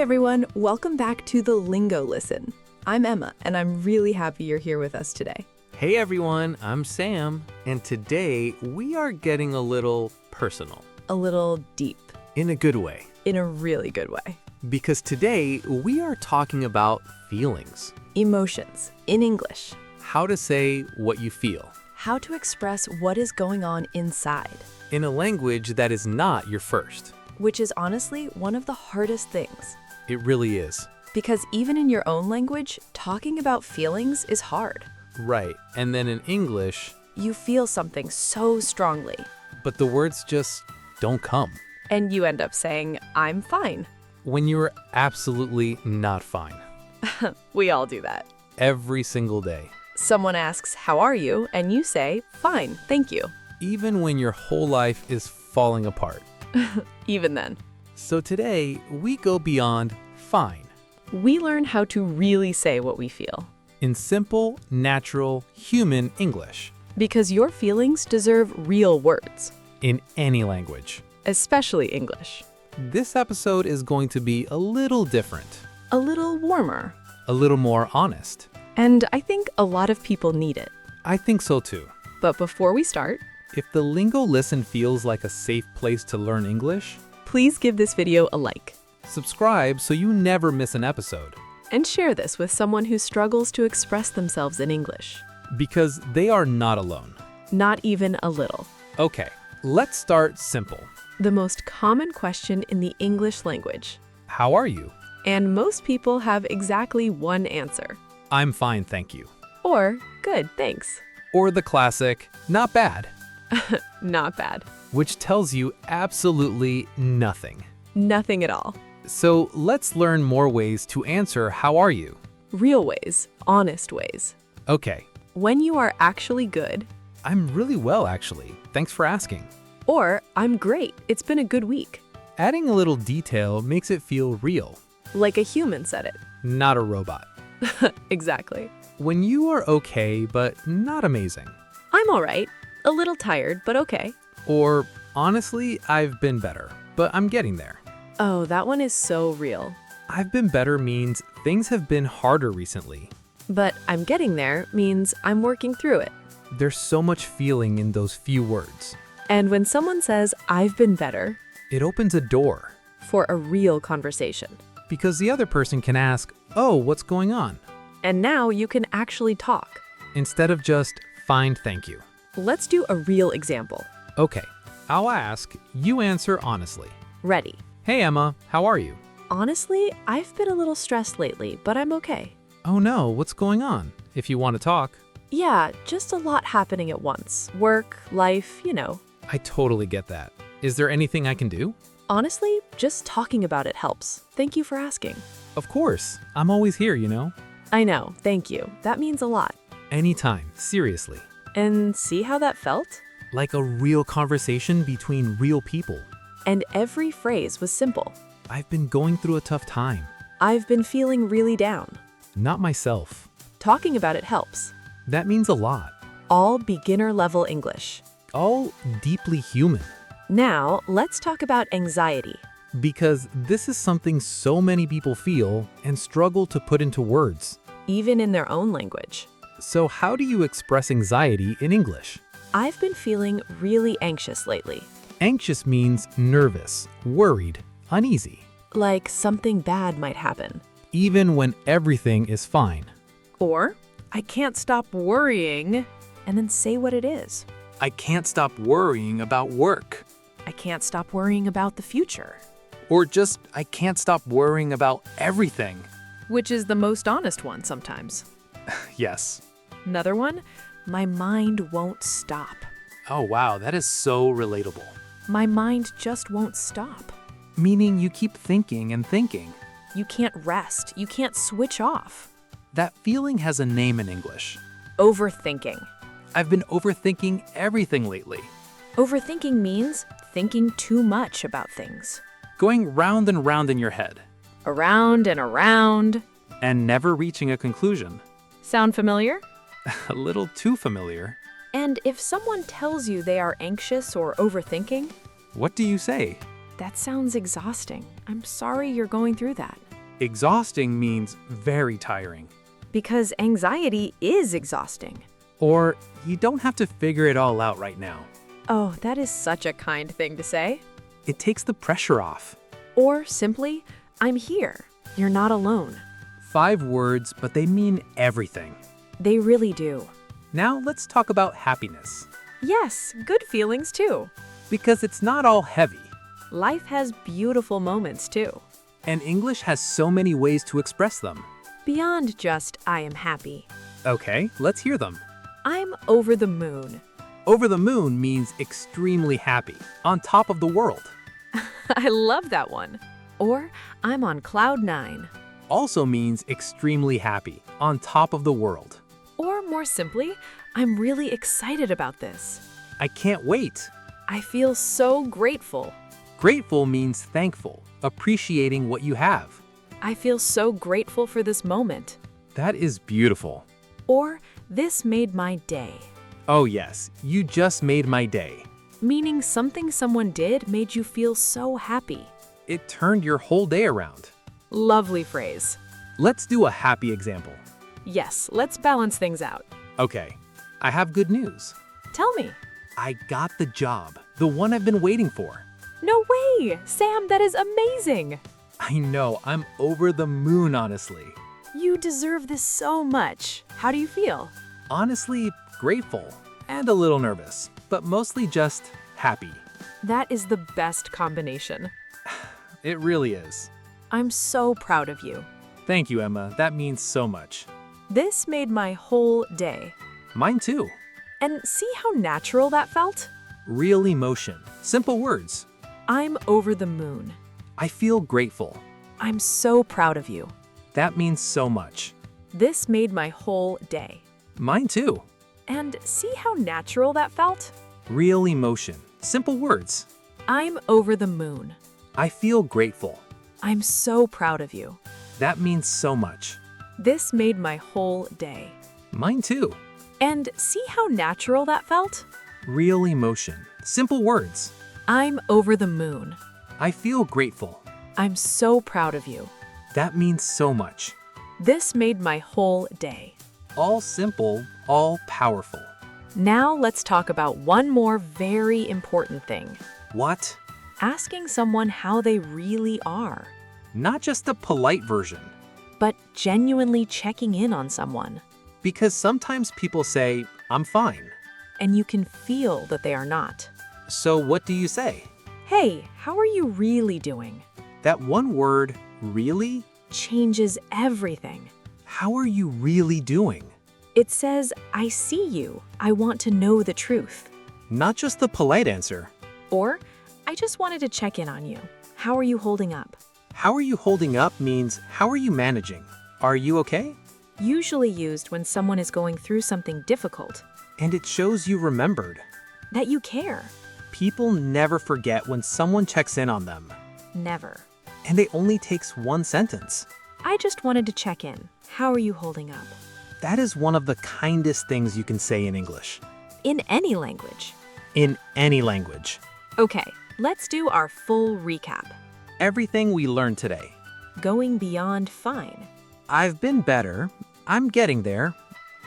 everyone, welcome back to the Lingo Listen. I'm Emma, and I'm really happy you're here with us today. Hey everyone, I'm Sam, and today we are getting a little personal. A little deep. In a good way. In a really good way. Because today we are talking about feelings. Emotions, in English. How to say what you feel. How to express what is going on inside. In a language that is not your first. Which is honestly one of the hardest things. It really is. Because even in your own language, talking about feelings is hard. Right, and then in English, you feel something so strongly. but the words just don't come. And you end up saying, I'm fine. When you're absolutely not fine. We all do that. Every single day. Someone asks, how are you? And you say, fine, thank you. Even when your whole life is falling apart. Even then. So today, we go beyond fine. We learn how to really say what we feel. In simple, natural, human English. Because your feelings deserve real words. In any language. Especially English. This episode is going to be a little different. A little warmer. A little more honest. And I think a lot of people need it. I think so too. But before we start, If the Lingo Listen feels like a safe place to learn English, please give this video a like. subscribe so you never miss an episode. And share this with someone who struggles to express themselves in English. Because they are not alone. Not even a little. Okay, let's start simple. The most common question in the English language. How are you? And most people have exactly one answer. I'm fine, thank you. Or, good, thanks. Or the classic, not bad, Not bad. which tells you absolutely nothing. Nothing at all. So let's learn more ways to answer how are you? Real ways, honest ways. Okay, When you are actually good, I'm really well actually. Thanks for asking. or I'm great, it's been a good week. Adding a little detail makes it feel real, Like a human said it. not a robot. Exactly. When you are okay but not amazing. I'm all right. A little tired, but okay. Or honestly, I've been better, but I'm getting there. Oh, that one is so real. I've been better means things have been harder recently. But I'm getting there means I'm working through it. There's so much feeling in those few words. And when someone says, I've been better, It opens a door for a real conversation. because the other person can ask, oh, what's going on? And now you can actually talk. Instead of just, fine, thank you. Let's do a real example. Okay, I'll ask, you answer honestly. Ready. Hey Emma, how are you? Honestly, I've been a little stressed lately, but I'm okay. Oh no, what's going on? If you want to talk. Yeah, just a lot happening at once. Work, life, you know. I totally get that. Is there anything I can do? Honestly, just talking about it helps. Thank you for asking. Of course, I'm always here, you know? I know, thank you. That means a lot. Anytime, seriously. And see how that felt? Like a real conversation between real people. And every phrase was simple. I've been going through a tough time. I've been feeling really down. Not myself. Talking about it helps. That means a lot. All beginner level English. All deeply human. Now, let's talk about anxiety. Because this is something so many people feel and struggle to put into words. Even in their own language. So how do you express anxiety in English? I've been feeling really anxious lately. Anxious means nervous, worried, uneasy. Like something bad might happen. Even when everything is fine. Or, I can't stop worrying, and then say what it is. I can't stop worrying about work. I can't stop worrying about the future. Or just, I can't stop worrying about everything. Which is the most honest one sometimes. Yes. Another one, my mind won't stop. Oh wow, that is so relatable. My mind just won't stop. Meaning you keep thinking and thinking. You can't rest. You can't switch off. That feeling has a name in English. Overthinking. I've been overthinking everything lately. Overthinking means thinking too much about things. Going round and round in your head. Around and around. And never reaching a conclusion. Sound familiar? A little too familiar. And if someone tells you they are anxious or overthinking, What do you say? that sounds exhausting. I'm sorry you're going through that. Exhausting means very tiring. Because anxiety is exhausting. Or you don't have to figure it all out right now. Oh, that is such a kind thing to say. It takes the pressure off. Or simply, I'm here. You're not alone. 5 words, but they mean everything. They really do. Now let's talk about happiness. Yes, good feelings too. Because it's not all heavy. Life has beautiful moments too. And English has so many ways to express them. Beyond just, I am happy. Okay, let's hear them. I'm over the moon. Over the moon means extremely happy, on top of the world. I love that one. Or, I'm on cloud 9. Also means extremely happy, on top of the world. Or more simply, I'm really excited about this. I can't wait. I feel so grateful. Grateful means thankful, appreciating what you have. I feel so grateful for this moment. That is beautiful. Or, this made my day. Oh yes, you just made my day. Meaning something someone did made you feel so happy. It turned your whole day around. Lovely phrase. Let's do a happy example. Yes, let's balance things out. Okay, I have good news. Tell me. I got the job, the one I've been waiting for. No way! Sam, that is amazing! I know, I'm over the moon, honestly. You deserve this so much. How do you feel? Honestly, grateful and a little nervous, but mostly just happy. That is the best combination. It really is. I'm so proud of you. Thank you, Emma. That means so much. This made my whole day. Mine too. And see how natural that felt? Real emotion. Simple words. I'm over the moon. I feel grateful. I'm so proud of you. That means so much. This made my whole day. Mine too. And see how natural that felt? Real emotion. Simple words. I'm over the moon. I feel grateful. I'm so proud of you. That means so much. This made my whole day. Mine too. And see how natural that felt? Real emotion. Simple words. I'm over the moon. I feel grateful. I'm so proud of you. That means so much. This made my whole day. All simple, all powerful. Now let's talk about one more very important thing. What? Asking someone how they really are, Not just the polite version. but genuinely checking in on someone. Because sometimes people say, I'm fine. And you can feel that they are not. So what do you say? Hey, how are you really doing? That one word, really? Changes everything. How are you really doing? It says, I see you. I want to know the truth. Not just the polite answer. Or, I just wanted to check in on you. How are you holding up? How are you holding up means, how are you managing? Are you okay? Usually used when someone is going through something difficult. And it shows you remembered. That you care. People never forget when someone checks in on them. Never. And it only takes one sentence. I just wanted to check in. How are you holding up? That is one of the kindest things you can say in English. In any language. In any language. Okay, let's do our full recap. Everything we learned today. Going beyond fine. I've been better. I'm getting there.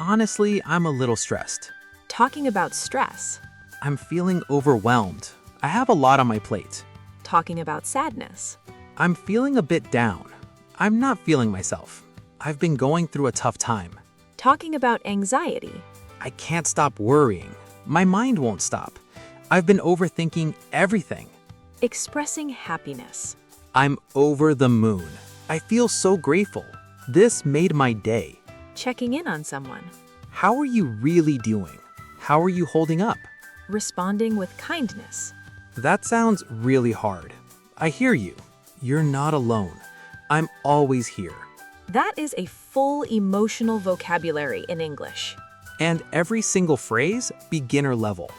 Honestly, I'm a little stressed. Talking about stress. I'm feeling overwhelmed. I have a lot on my plate. Talking about sadness. I'm feeling a bit down. I'm not feeling myself. I've been going through a tough time. Talking about anxiety. I can't stop worrying. My mind won't stop. I've been overthinking everything. Expressing happiness. I'm over the moon. I feel so grateful. This made my day. Checking in on someone. How are you really doing? How are you holding up? Responding with kindness. That sounds really hard. I hear you. You're not alone. I'm always here. That is a full emotional vocabulary in English. And every single phrase, beginner level.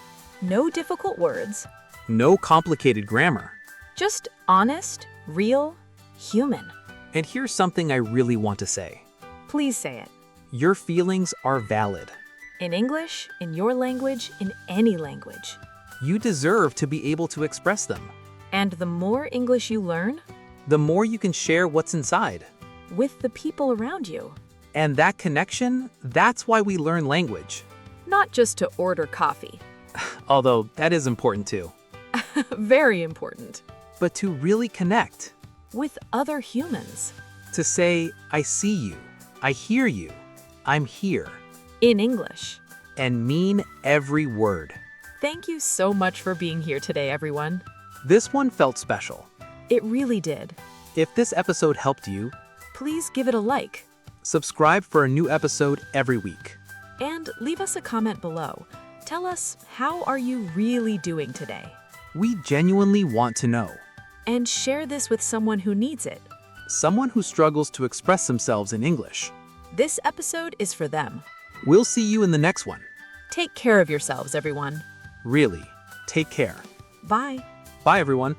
No difficult words. No complicated grammar. Just honest, real, human. And here's something I really want to say. Please say it. Your feelings are valid. In English, in your language, in any language. You deserve to be able to express them. And the more English you learn, The more you can share what's inside. with the people around you. And that connection, that's why we learn language. Not just to order coffee. Although that is important too. Very important. But to really connect. With other humans. To say, I see you, I hear you, I'm here. In English. And mean every word. Thank you so much for being here today, everyone. This one felt special. It really did. If this episode helped you, Please give it a like. subscribe for a new episode every week. And leave us a comment below. Tell us, how are you really doing today? We genuinely want to know. And share this with someone who needs it. Someone who struggles to express themselves in English. This episode is for them. We'll see you in the next one. Take care of yourselves, everyone. Really, take care. Bye. Bye, everyone.